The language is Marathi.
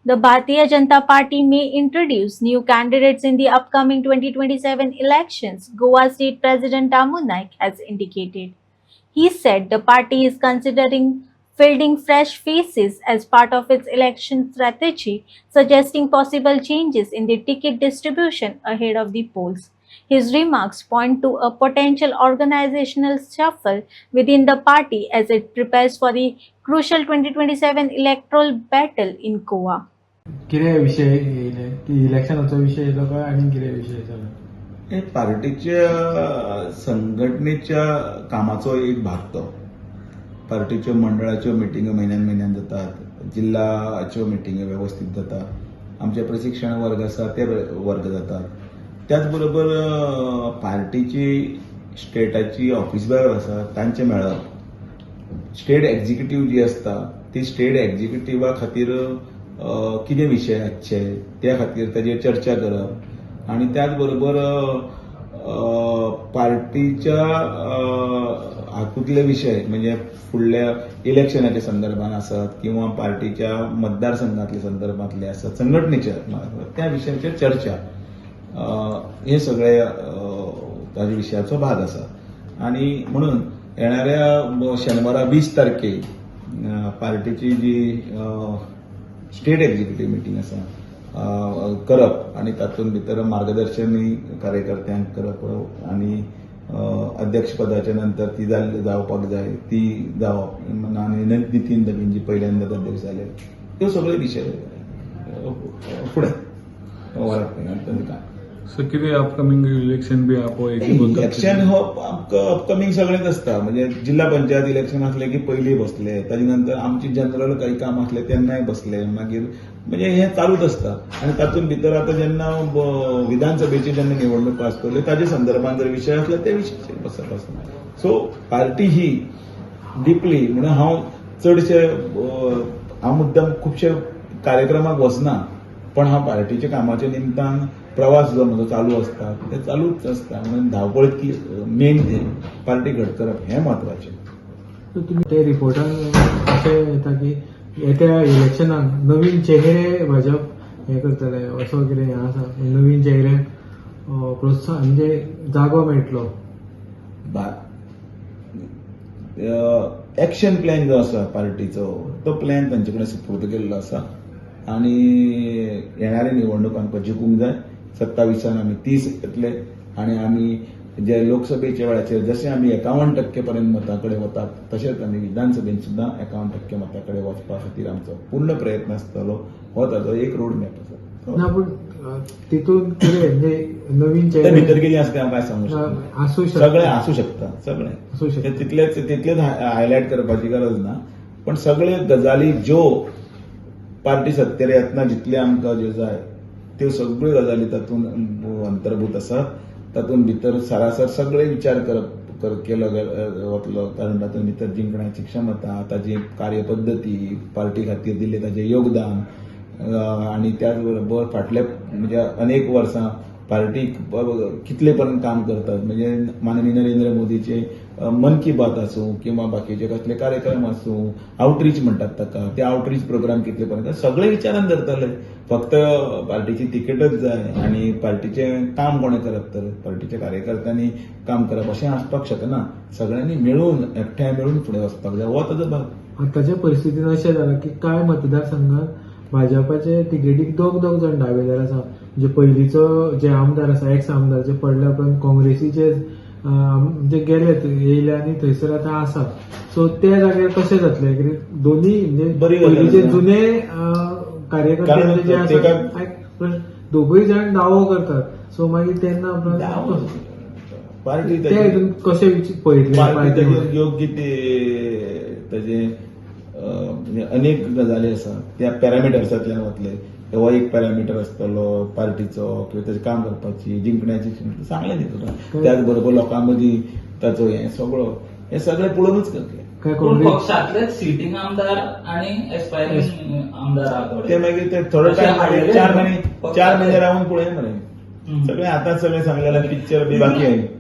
The Bharatiya Janata Party may introduce new candidates in the upcoming 2027 elections, Goa State President Damu Naik has indicated. He said the party is considering fielding fresh faces as part of its election strategy, suggesting possible changes in the ticket distribution ahead of the polls. His remarks point to a potential organizational shuffle within the party as it prepares for the crucial 2027 electoral battle in Goa. कितें विशय येयले की इलेक्शनाचो विशय येयलो काय आनी कितें विशय जालो? हे पार्टीच्या संघटनेच्या कामाचो एक भाग तो. पार्टीच्यो मंडळाच्यो मिटिंग्यो म्हयन्यान जातात, जिल्हाच्यो मिटिंग्यो व्यवस्थीत जातात, आमचे प्रशिक्षण वर्ग आसा ते वर्ग जातात. त्याच बरोबर पार्टीची स्टेटाची ऑफिस बेअर आसा तांचे मेळप, स्टेट एक्झिक्युटिव्ह जी आसता ती स्टेट एक्झिक्युटिव्हा खातीर कितें विशय आसचे त्या खातीर ताजेर चर्चा करप आणि त्याच बरोबर पार्टीच्या हातूंतले विशय म्हणजे फुडल्या इलेक्शनाच्या संदर्भात आसत किंवा पार्टीच्या मतदारसंघातल्या संदर्भातले आसत संघटनेच्या त्या विशयाचेर चर्चा हे सगळे ताज्या विशयाचो भाग आसा. आणि म्हणून येणाऱ्या शेनवारा 20 तारखेक पार्टीची जी स्टेट एक्झिक्युटिव्ह मिटिंग आसा करप आणि तातूंत भितर मार्गदर्शनय कार्यकर्त्यांक करप आणि अध्यक्षपदाच्या नंतर ती जावपाक जाय ती जावप आणि नितीन नवीन जी पहिल्यांदाच अध्यक्ष जाले त्यो सगळे विशय फुडें व्हरप. सो कितें अपकमिंग इलेक्शन बी आहा इलेक्शन हो अपकमिंग सगळेच आसता. म्हणजे जिल्हा पंचायत इलेक्शन असले की पयलीं बसले, ताजे नंतर आमची जनरल काही काम असले तेन्नाय बसले, मागीर म्हणजे हे चालूच असता. आणि तातूंत भितर आता जेन्ना विधानसभेची जेन्ना निवडणूक आसतल्यो ताजे संदर्भात जर विशय असले ते विशय बसप आसता. सो पार्टी ही डीपली म्हणून हांव चडशे हांव मुद्दम खुबशे कार्यक्रमाक वचना, पण हांव पार्टीच्या कामाच्या निमतान प्रवास जो म्हजो चालू आसता ते चालूच आसता. म्हणून धांवपळ की मेन ते पार्टी घट करप हें म्हत्वाचें. तुम्ही ते रिपोर्टान अशें येता की येत्या इलेक्शनाक नवीन चेहरे भाजप हे करतले असो कितें हें आसा? नवीन चेहऱ्यांक प्रोत्साहन म्हणजे जागो मेळटलो. एक्शन प्लॅन जो आसा पार्टीचो तो प्लॅन तांचे कडेन सुपूर्द केल्लो आसा आणि येणाऱ्या निवडणुकांक जिखूंक जाय. 27 आमी 30 येतले आणि आमी जे लोकसभेच्या वेळाचेर जशें आमी 51% पर्यंत मतां कडेन वतात तशेंच आमी विधानसभेत सुद्दां 51% मतां कडेन वचपा खातीर आमचो पूर्ण प्रयत्न आसतलो. हो ताचो एक रोड मॅप आसा. ना पूण तितून कितें म्हणजे नवीन त्या चेहरे भितर कितें आसता हांव काय सांगूं शकना. आसूं शकता. सगळें आसूं शकता, सगळें तितलेच हायलायट करपाची गरज ना. पण सगळे गजाली ज्यो पार्टी सत्तेर येतना जितले आमकां ज्यो जाय त्यो सगळ्यो गजाली तातूंत अंतर्भूत आसात. तातूंत भितर सरासर सगळे विचार केलो वतलो. कारण तातूंत भितर जिंकण्याची क्षमता, ताजी कार्यपद्दती, पार्टी खातीर दिल्लें ताजें योगदान आणि त्याच बरोबर फाटल्या म्हणजे अनेक वर्सां पार्टीक कितले पर्यंत काम करतात. म्हणजे माननीय नरेंद्र मोदीचे मन की बात आसूं किंवा बाकीचे कसले कार्यक्रम आसूं, आउटरीच म्हणटात ताका, ते आउटरीच प्रोग्राम कितले पर्यंत सगळे विचारान धरतले. फक्त पार्टीची तिकेटच जाय आणि पार्टीचें काम कोणें करप तर पार्टीच्या कार्यकर्त्यांनी काम करप अशें आसपाक शकना. सगळ्यांनी मेळून एकठांय मेळून फुडें वचपाक जाय. हो ताजो भाग. आतांच्या परिस्थितीन अशें जालां की कांय मतदारसंघात भाजपाचे तिकेटीक दोग जाण दावेदार आसा. म्हणजे पयलींचो जे आमदार आसा एक्स आमदार जे पडल्या उपरांत काँग्रेसीचे जे गेले येयले आनी थंयसर आतां आसा. सो त्या जाग्यार कशें जातलें कित्याक दोनूय म्हणजे पयलींचे जुने कार्यकर्ते जे आसा दोगूय जाण दावो करतात. सो मागीर तेन्ना पार्टी ते हितून कशें पळयतले योग्य ते ताजे म्हणजे अनेक गजाली आसा त्या पॅरामिटर्सांतल्यान वतले. हो एक पॅरामिटर आसतलो पार्टीचो किंवा ताचें काम करपाची जिंकण्याची सांगलें न्ही तुका. त्याच बरोबर लोकां मदीं ताचो हें सगळें पळोवनूच करतले. पक्षातले सिटींग आमदार आणि एस्पायरिंग आमदार ते मागीर ते थोडे टायम 4 महिने रावन पळय मरे. सगळें आतांच सगळें सांगलें पिक्चर बी बाकी आहे.